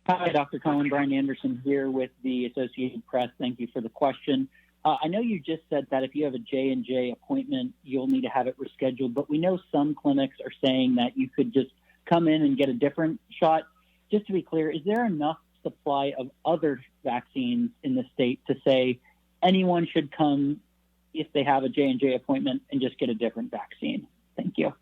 Hi, Dr. Cohen. Brian Anderson here with the Associated Press. Thank you for the question. I know you just said that if you have a J&J appointment, you'll need to have it rescheduled, but we know some clinics are saying that you could just come in and get a different shot. Just to be clear, is there enough supply of other vaccines in the state to say anyone should come if they have a J&J appointment and just get a different vaccine? Thank you.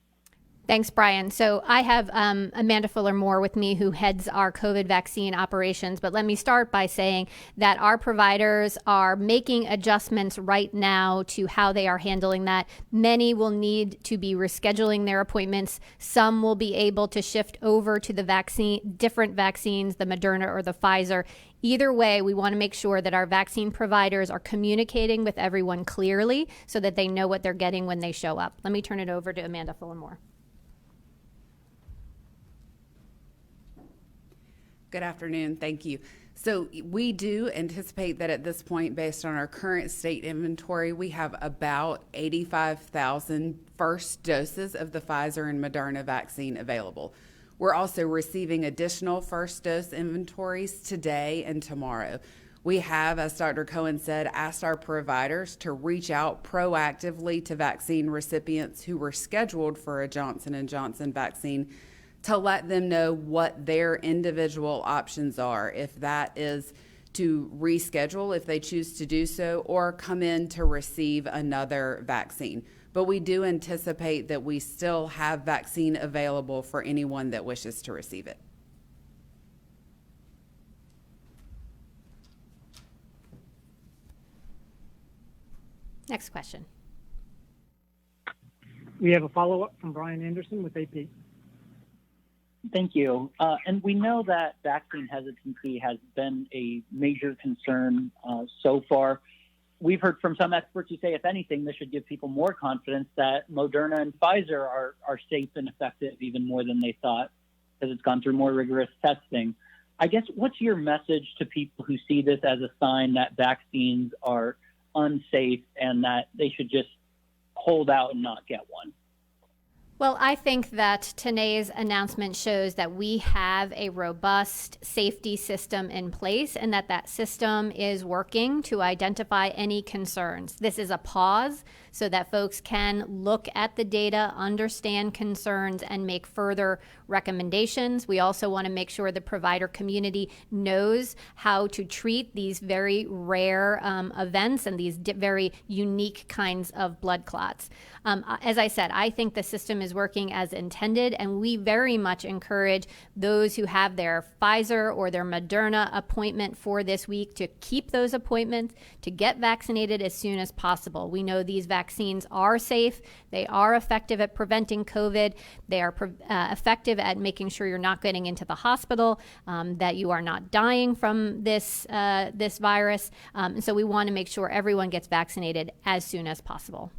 Thanks, Brian. So I have Amanda Fuller-Moore with me, who heads our COVID vaccine operations. But let me start by saying that our providers are making adjustments right now to how they are handling that. Many will need to be rescheduling their appointments. Some will be able to shift over to the different vaccines, the Moderna or the Pfizer. Either way, we want to make sure that our vaccine providers are communicating with everyone clearly so that they know what they're getting when they show up. Let me turn it over to Amanda Fuller-Moore. Good afternoon. Thank you. So we do anticipate that at this point, based on our current state inventory, we have about 85,000 first doses of the Pfizer and Moderna vaccine available. We're also receiving additional first dose inventories today and tomorrow. We have, as Dr. Cohen said, asked our providers to reach out proactively to vaccine recipients who were scheduled for a Johnson & Johnson vaccine to let them know what their individual options are, if that is to reschedule if they choose to do so, or come in to receive another vaccine. But we do anticipate that we still have vaccine available for anyone that wishes to receive it. Next question. We have a follow-up from Brian Anderson with AP. Thank you. And we know that vaccine hesitancy has been a major concern so far. We've heard from some experts who say, if anything, this should give people more confidence that Moderna and Pfizer are safe and effective even more than they thought because it's gone through more rigorous testing. I guess, what's your message to people who see this as a sign that vaccines are unsafe and that they should just hold out and not get one? Well, I think that today's announcement shows that we have a robust safety system in place and that system is working to identify any concerns. This is a pause so that folks can look at the data, understand concerns, and make further recommendations. We also want to make sure the provider community knows how to treat these very rare events and these very unique kinds of blood clots. As I said, I think the system is working as intended, and we very much encourage those who have their Pfizer or their Moderna appointment for this week to keep those appointments, to get vaccinated as soon as possible. We know these vaccines are safe. They are effective at preventing COVID. They are effective at making sure you're not getting into the hospital, that you are not dying from this virus. And so we want to make sure everyone gets vaccinated as soon as possible.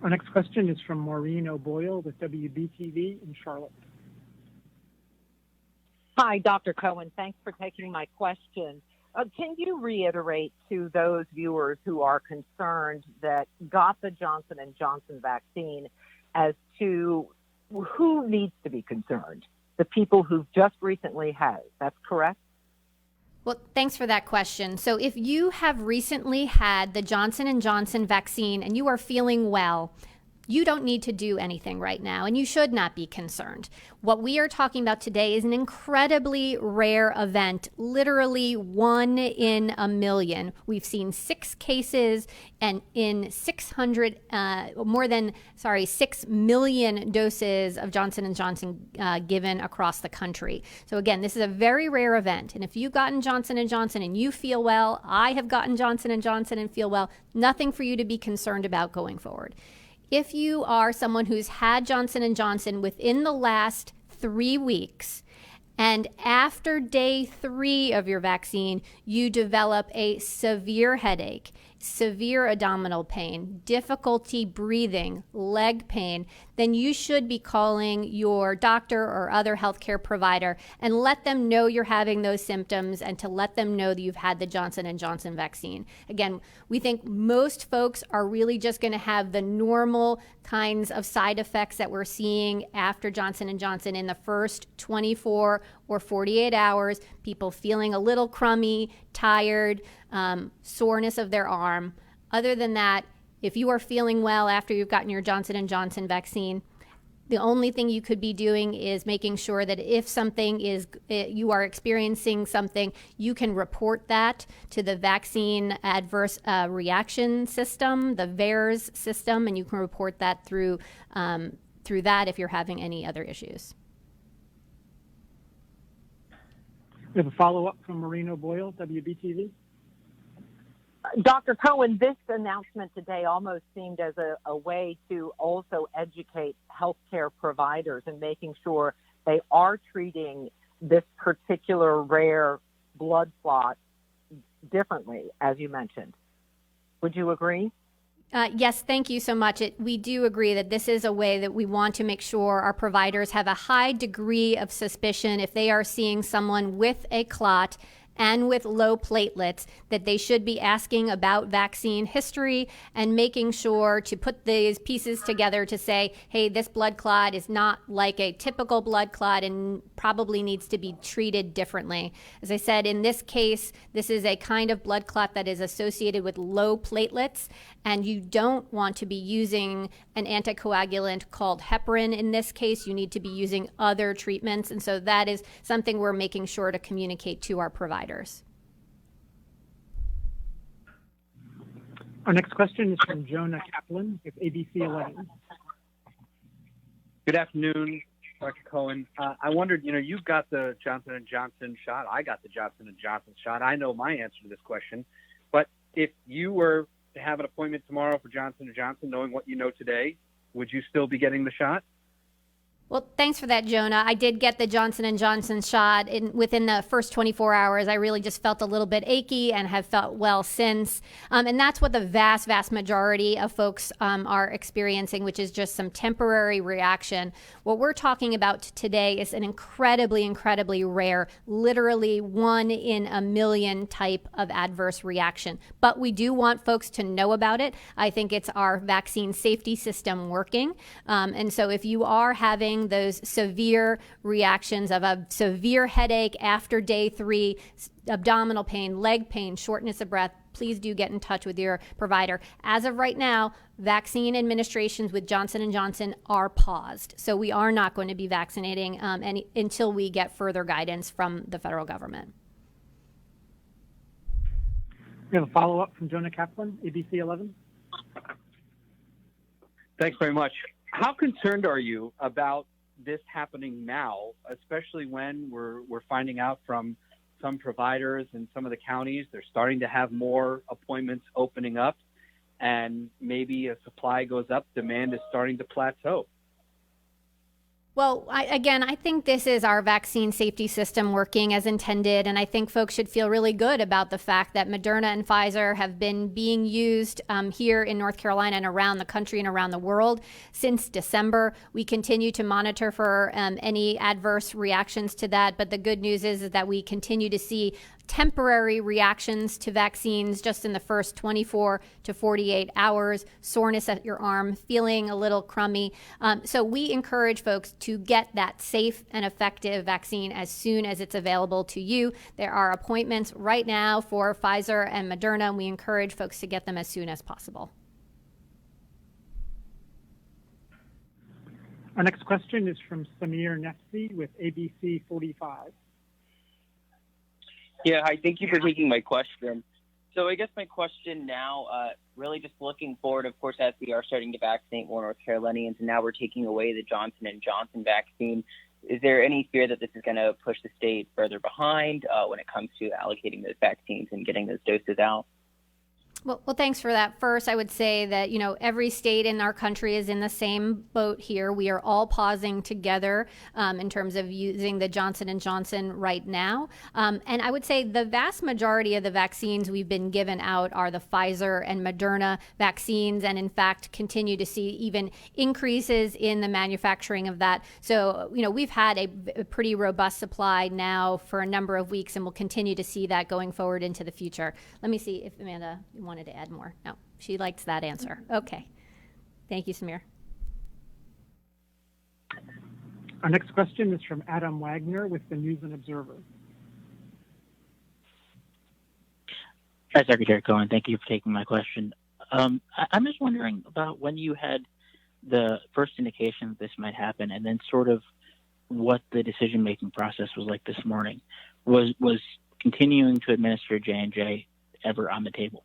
Our next question is from Maureen O'Boyle with WBTV in Charlotte. Hi, Dr. Cohen. Thanks for taking my question. Can you reiterate to those viewers who are concerned that got the Johnson & Johnson vaccine as to who needs to be concerned? The people who've just recently had it. That's correct? Well, thanks for that question. So if you have recently had the Johnson & Johnson vaccine and you are feeling well, you don't need to do anything right now, and you should not be concerned. What we are talking about today is an incredibly rare event, literally 1 in a million. We've seen 6 cases and in 6 million doses of Johnson & Johnson given across the country. So again, this is a very rare event. And if you've gotten Johnson & Johnson and you feel well, I have gotten Johnson & Johnson and feel well, nothing for you to be concerned about going forward. If you are someone who's had Johnson & Johnson within the last 3 weeks, and after day 3 of your vaccine, you develop a severe headache, severe abdominal pain, difficulty breathing, leg pain, then you should be calling your doctor or other healthcare provider and let them know you're having those symptoms and to let them know that you've had the Johnson & Johnson vaccine. Again, we think most folks are really just going to have the normal kinds of side effects that we're seeing after Johnson & Johnson in the first 24 or 48 hours, people feeling a little crummy, tired, soreness of their arm. Other than that, if you are feeling well after you've gotten your Johnson & Johnson vaccine, the only thing you could be doing is making sure that if something is, you are experiencing something, you can report that to the vaccine adverse reaction system, the VAERS system, and you can report that through that if you're having any other issues. We have a follow-up from Maureen O'Boyle, WBTV. Dr. Cohen, this announcement today almost seemed as a way to also educate healthcare providers and making sure they are treating this particular rare blood clot differently, as you mentioned. Would you agree? Yes, thank you so much. We do agree that this is a way that we want to make sure our providers have a high degree of suspicion if they are seeing someone with a clot and with low platelets, that they should be asking about vaccine history and making sure to put these pieces together to say, hey, this blood clot is not like a typical blood clot and probably needs to be treated differently. As I said, in this case, this is a kind of blood clot that is associated with low platelets, and you don't want to be using an anticoagulant called heparin. In this case, you need to be using other treatments, and so that is something we're making sure to communicate to our providers. Our next question is from Jonah Kaplan with ABC 11. Good afternoon, Dr. Cohen. I wondered, you got the Johnson & Johnson shot. I got the Johnson & Johnson shot. I know my answer to this question. But if you were to have an appointment tomorrow for Johnson & Johnson, knowing what you know today, would you still be getting the shot? Well, thanks for that, Jonah. I did get the Johnson & Johnson shot within the first 24 hours. I really just felt a little bit achy and have felt well since. And that's what the vast, vast majority of folks are experiencing, which is just some temporary reaction. What we're talking about today is an incredibly, incredibly rare, literally 1 in a million type of adverse reaction. But we do want folks to know about it. I think it's our vaccine safety system working. And so if you are having those severe reactions of a severe headache after day 3, abdominal pain, leg pain, shortness of breath, please do get in touch with your provider. As of right now, vaccine administrations with Johnson & Johnson are paused. So we are not going to be vaccinating until we get further guidance from the federal government. We have a follow-up from Jonah Kaplan, ABC 11. Thanks very much. How concerned are you about this happening now, especially when we're finding out from some providers in some of the counties, they're starting to have more appointments opening up, and maybe as supply goes up, demand is starting to plateau? Well, I think this is our vaccine safety system working as intended, and I think folks should feel really good about the fact that Moderna and Pfizer have been being used here in North Carolina and around the country and around the world since December. We continue to monitor for any adverse reactions to that, but the good news is that we continue to see temporary reactions to vaccines just in the first 24 to 48 hours, soreness at your arm, feeling a little crummy. So we encourage folks to get that safe and effective vaccine as soon as it's available to you. There are appointments right now for Pfizer and Moderna, and we encourage folks to get them as soon as possible. Our next question is from Samir Nefsi with ABC 45. Yeah, hi. Thank you for taking my question. So I guess my question now, really just looking forward, of course, as we are starting to vaccinate more North Carolinians, and now we're taking away the Johnson & Johnson vaccine. Is there any fear that this is going to push the state further behind when it comes to allocating those vaccines and getting those doses out? Well, thanks for that. First, I would say that, every state in our country is in the same boat here. We are all pausing together in terms of using the Johnson & Johnson right now. And I would say the vast majority of the vaccines we've been given out are the Pfizer and Moderna vaccines, and in fact, continue to see even increases in the manufacturing of that. So, we've had a pretty robust supply now for a number of weeks, and we'll continue to see that going forward into the future. Let me see if Amanda wanted to add more. No, she likes that answer. Okay. Thank you, Samir. Our next question is from Adam Wagner with the News and Observer. Hi, Secretary Cohen. Thank you for taking my question. I'm just wondering about when you had the first indication that this might happen, and then sort of what the decision-making process was like this morning. Was continuing to administer J&J ever on the table?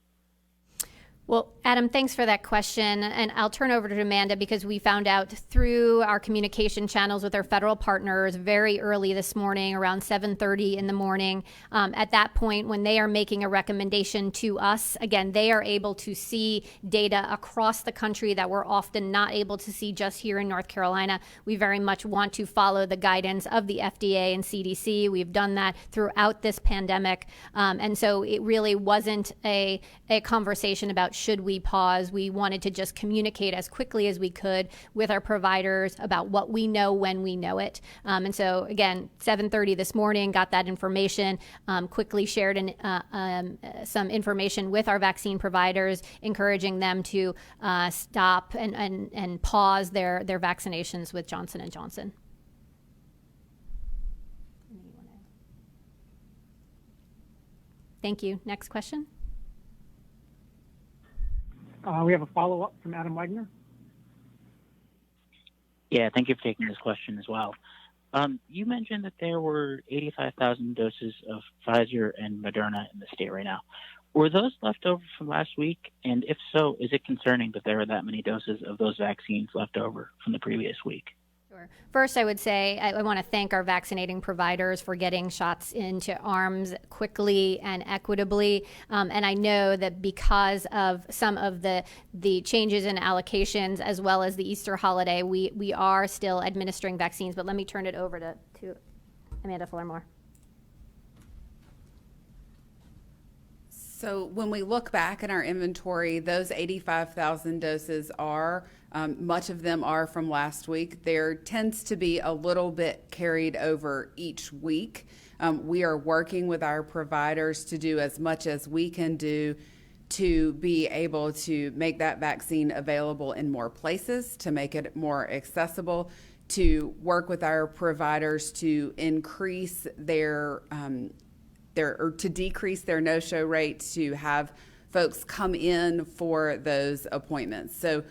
Well, Adam, thanks for that question. And I'll turn over to Amanda because we found out through our communication channels with our federal partners very early this morning, around 7:30 in the morning. At that point, when they are making a recommendation to us, again, they are able to see data across the country that we're often not able to see just here in North Carolina. We very much want to follow the guidance of the FDA and CDC. We've done that throughout this pandemic. And so it really wasn't a conversation about should we pause. We wanted to just communicate as quickly as we could with our providers about what we know when we know it. And so, again, 7:30 this morning, got that information, quickly shared some information with our vaccine providers, encouraging them to stop and pause their vaccinations with Johnson & Johnson. Thank you. Next question. We have a follow-up from Adam Wagner. Yeah, thank you for taking this question as well. You mentioned that there were 85,000 doses of Pfizer and Moderna in the state right now. Were those left over from last week? And if so, is it concerning that there are that many doses of those vaccines left over from the previous week? Sure. First, I would say I want to thank our vaccinating providers for getting shots into arms quickly and equitably. And I know that because of some of the changes in allocations as well as the Easter holiday, we are still administering vaccines. But let me turn it over to Amanda Fuller-Moore. So when we look back in our inventory, those 85,000 doses are, much of them are from last week. There tends to be a little bit carried over each week. We are working with our providers to do as much as we can do to be able to make that vaccine available in more places, to make it more accessible, to work with our providers to increase or to decrease their no-show rate, to have folks come in for those appointments. So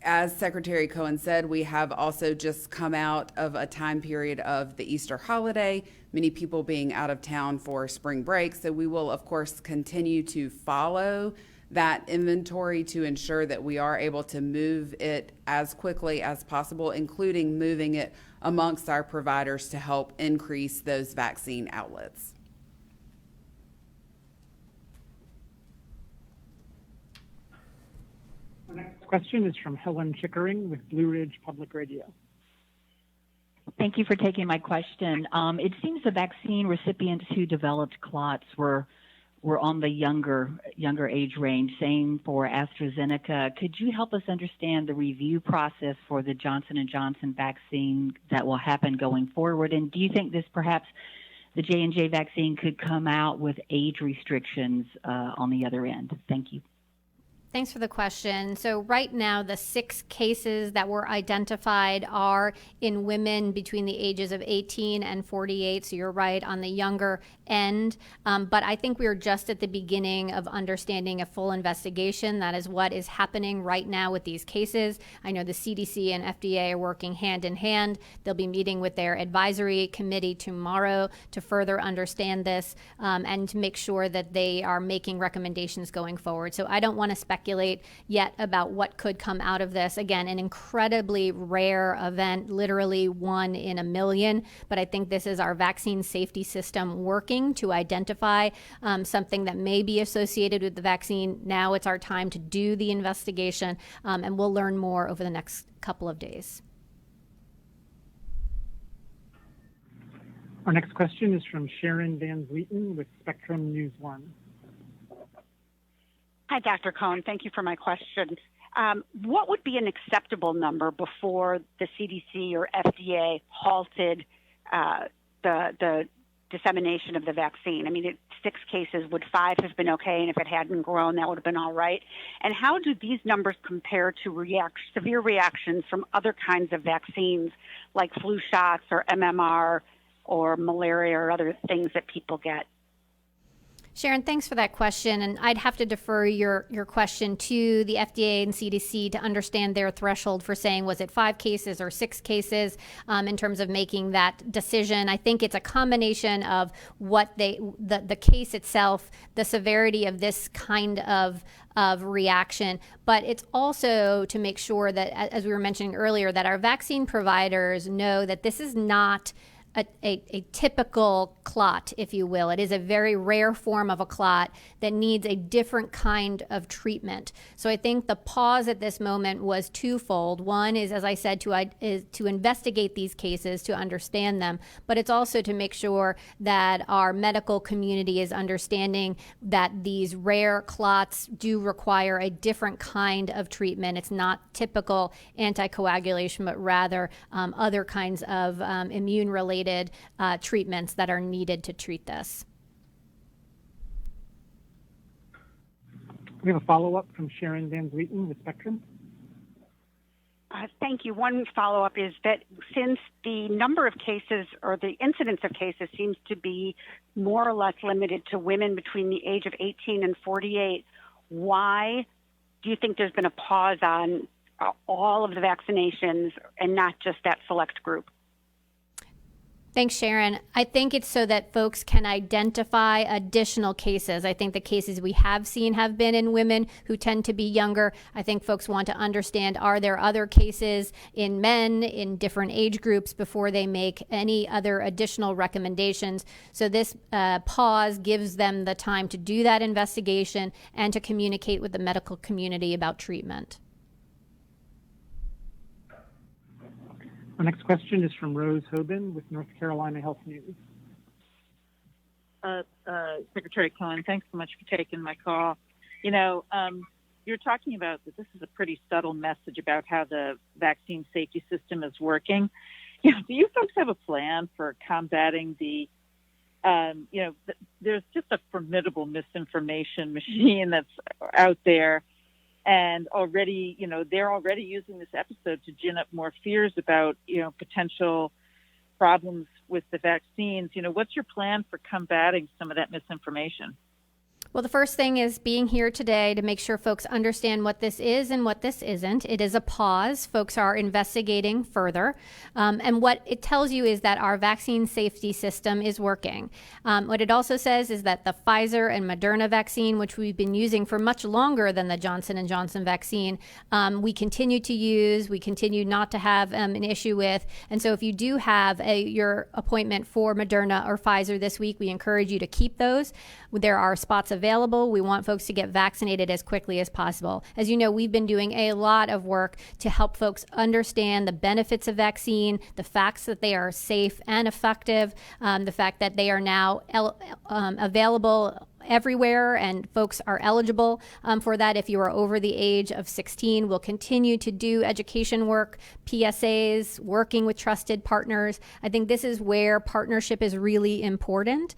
as Secretary Cohen said, we have also just come out of a time period of the Easter holiday, many people being out of town for spring break. So we will, of course, continue to follow that inventory to ensure that we are able to move it as quickly as possible, including moving it amongst our providers to help increase those vaccine outlets. The next question is from Helen Chickering with Blue Ridge Public Radio. Thank you for taking my question. It seems the vaccine recipients who developed clots were on the younger age range, same for AstraZeneca. Could you help us understand the review process for the Johnson & Johnson vaccine that will happen going forward? And do you think this perhaps the J&J vaccine could come out with age restrictions on the other end? Thank you. Thanks for the question. So right now, the 6 cases that were identified are in women between the ages of 18 and 48. So you're right, on the younger end. But I think we're just at the beginning of understanding a full investigation. That is what is happening right now with these cases. I know the CDC and FDA are working hand in hand. They'll be meeting with their advisory committee tomorrow to further understand this and to make sure that they are making recommendations going forward. So I don't want to speculate speculate yet about what could come out of this. Again, an incredibly rare event, literally 1 in a million. But I think this is our vaccine safety system working to identify something that may be associated with the vaccine. Now it's our time to do the investigation, and we'll learn more over the next couple of days. Our next question is from Sharon Van Vlieten with Spectrum News 1. Hi, Dr. Cohen. Thank you for my question. What would be an acceptable number before the CDC or FDA halted the dissemination of the vaccine? I mean, 6 cases, would 5 have been okay? And if it hadn't grown, that would have been all right. And how do these numbers compare to severe reactions from other kinds of vaccines like flu shots or MMR or malaria or other things that people get? Sharon, thanks for that question. And I'd have to defer your question to the FDA and CDC to understand their threshold for saying, was it 5 cases or 6 cases in terms of making that decision. I think it's a combination of what the case itself, the severity of this kind of reaction, but it's also to make sure that, as we were mentioning earlier, that our vaccine providers know that this is not a typical clot, if you will. It is a very rare form of a clot that needs a different kind of treatment. So I think the pause at this moment was twofold. One is, as I said, to investigate these cases, to understand them, but it's also to make sure that our medical community is understanding that these rare clots do require a different kind of treatment. It's not typical anticoagulation, but rather other kinds of immune-related treatments that are needed to treat this. We have a follow-up from Sharon Van Vlieten with Spectrum. Thank you. One follow-up is that since the number of cases or the incidence of cases seems to be more or less limited to women between the age of 18 and 48, why do you think there's been a pause on all of the vaccinations and not just that select group? Thanks, Sharon. I think it's so that folks can identify additional cases. I think the cases we have seen have been in women who tend to be younger. I think folks want to understand, are there other cases in men in different age groups before they make any other additional recommendations. So this pause gives them the time to do that investigation and to communicate with the medical community about treatment. Our next question is from Rose Hoban with North Carolina Health News. Secretary Cohen, thanks so much for taking my call. You know, you're talking about that this is a pretty subtle message about how the vaccine safety system is working. You know, do you folks have a plan for combating the, there's just a formidable misinformation machine that's out there. And already, they're already using this episode to gin up more fears about, potential problems with the vaccines. What's your plan for combating some of that misinformation? Well, the first thing is being here today to make sure folks understand what this is and what this isn't. It is a pause. Folks are investigating further. And what it tells you is that our vaccine safety system is working. What it also says is that the Pfizer and Moderna vaccine, which we've been using for much longer than the Johnson & Johnson vaccine, we continue to use, we continue not to have an issue with. And so if you do have your appointment for Moderna or Pfizer this week, we encourage you to keep those. There are spots available. We want folks to get vaccinated as quickly as possible. As you know, we've been doing a lot of work to help folks understand the benefits of vaccine, the facts that they are safe and effective, the fact that they are now available everywhere and folks are eligible for that if you are over the age of 16. We'll continue to do education work, PSAs, working with trusted partners. I think this is where partnership is really important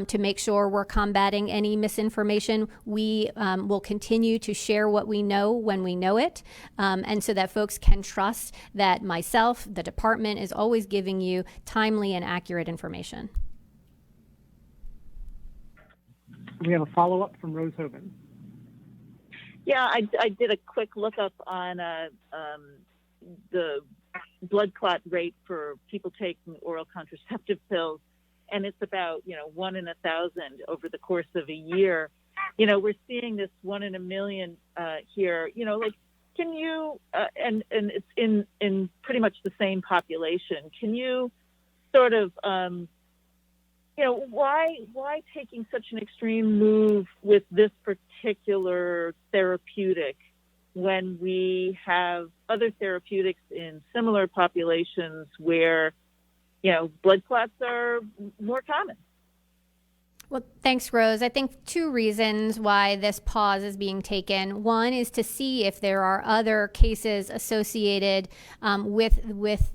to make sure we're combating any misinformation. We will continue to share what we know when we know it, and so that folks can trust that myself, the department, is always giving you timely and accurate information. We have a follow-up from Rose Hoban. Yeah, I did a quick lookup on the blood clot rate for people taking oral contraceptive pills, and it's about 1 in 1,000 over the course of a year. we're seeing this 1 in a million here. Can you and it's in pretty much the same population. Can you sort of why taking such an extreme move with this particular therapeutic when we have other therapeutics in similar populations where, blood clots are more common? Well, thanks, Rose. I think two reasons why this pause is being taken. One is to see if there are other cases associated with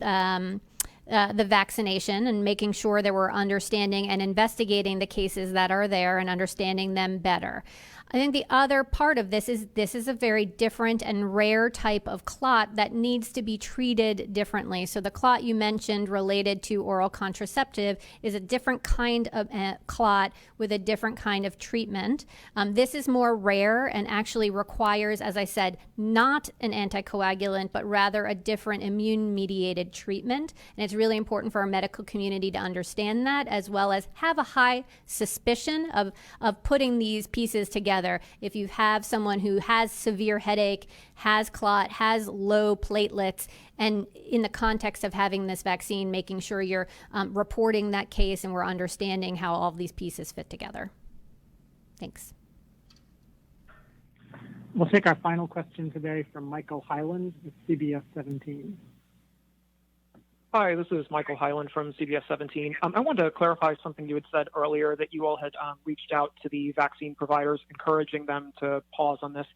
the vaccination and making sure that we're understanding and investigating the cases that are there and understanding them better. I think the other part of this is a very different and rare type of clot that needs to be treated differently. So the clot you mentioned related to oral contraceptive is a different kind of clot with a different kind of treatment. This is more rare and actually requires, as I said, not an anticoagulant, but rather a different immune-mediated treatment. And it's really important for our medical community to understand that, as well as have a high suspicion of putting these pieces together. If you have someone who has severe headache, has clot, has low platelets, and in the context of having this vaccine, making sure you're reporting that case and we're understanding how all of these pieces fit together. Thanks. We'll take our final question today from Michael Hyland with CBS 17. Hi, this is Michael Hyland from CBS 17. I wanted to clarify something you had said earlier, that you all had reached out to the vaccine providers, encouraging them to pause on this.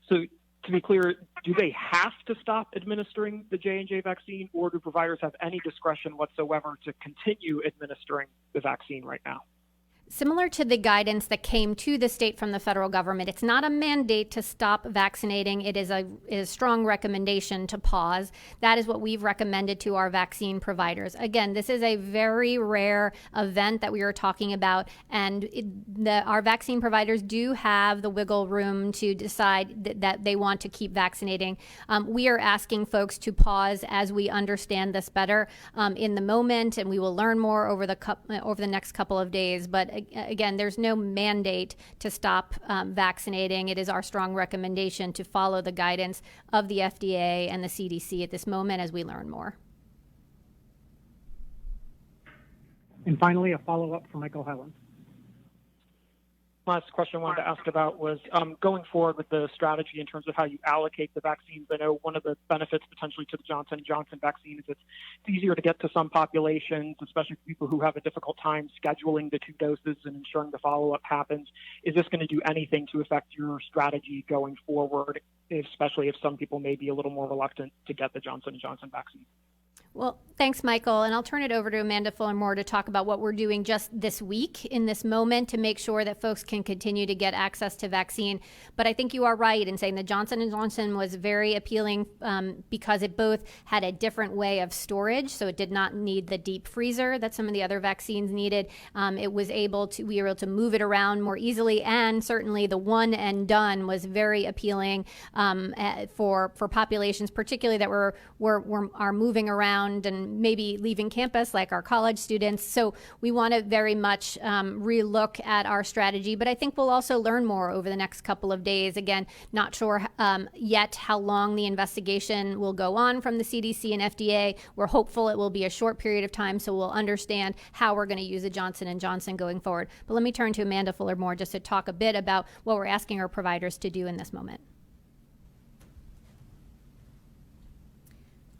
So to be clear, do they have to stop administering the J&J vaccine, or do providers have any discretion whatsoever to continue administering the vaccine right now? Similar to the guidance that came to the state from the federal government, it's not a mandate to stop vaccinating. It is a strong recommendation to pause. That is what we've recommended to our vaccine providers. Again, this is a very rare event that we are talking about, and our vaccine providers do have the wiggle room to decide that they want to keep vaccinating. We are asking folks to pause as we understand this better in the moment, and we will learn more over the next couple of days. But again, there's no mandate to stop vaccinating. It is our strong recommendation to follow the guidance of the FDA and the CDC at this moment as we learn more. And finally, a follow-up from Michael Hyland. Last question I wanted to ask about was going forward with the strategy in terms of how you allocate the vaccines. I know one of the benefits potentially to the Johnson & Johnson vaccine is it's easier to get to some populations, especially for people who have a difficult time scheduling the 2 doses and ensuring the follow-up happens. Is this going to do anything to affect your strategy going forward, especially if some people may be a little more reluctant to get the Johnson & Johnson vaccine? Well, thanks, Michael. And I'll turn it over to Amanda Fuller-Moore to talk about what we're doing just this week in this moment to make sure that folks can continue to get access to vaccine. But I think you are right in saying that Johnson & Johnson was very appealing because it both had a different way of storage, so it did not need the deep freezer that some of the other vaccines needed. We were able to move it around more easily, and certainly the one and done was very appealing for populations, particularly that are moving around and maybe leaving campus, like our college students. So we want to very much relook at our strategy, but I think we'll also learn more over the next couple of days. Again, not sure yet how long the investigation will go on from the CDC and FDA. We're hopeful it will be a short period of time, so we'll understand how we're going to use the Johnson & Johnson going forward. But let me turn to Amanda Fuller-Moore just to talk a bit about what we're asking our providers to do in this moment.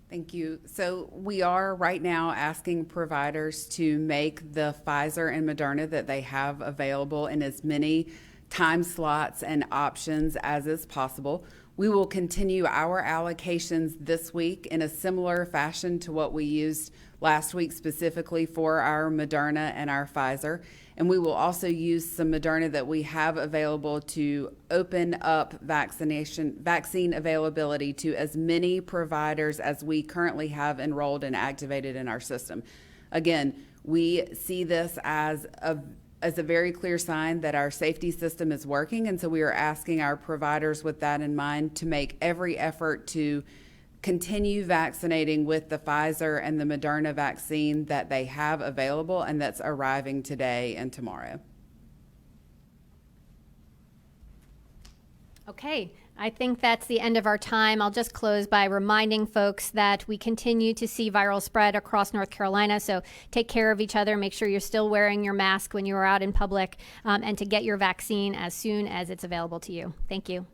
Thank you. So we are right now asking providers to make the Pfizer and Moderna that they have available in as many time slots and options as is possible. We will continue our allocations this week in a similar fashion to what we used last week, specifically for our Moderna and our Pfizer. And we will also use some Moderna that we have available to open up vaccine availability to as many providers as we currently have enrolled and activated in our system. Again, we see this as a very clear sign that our safety system is working, and so we are asking our providers with that in mind to make every effort to continue vaccinating with the Pfizer and the Moderna vaccine that they have available and that's arriving today and tomorrow. Okay, I think that's the end of our time. I'll just close by reminding folks that we continue to see viral spread across North Carolina, so take care of each other. Make sure you're still wearing your mask when you are out in public, and to get your vaccine as soon as it's available to you. Thank you.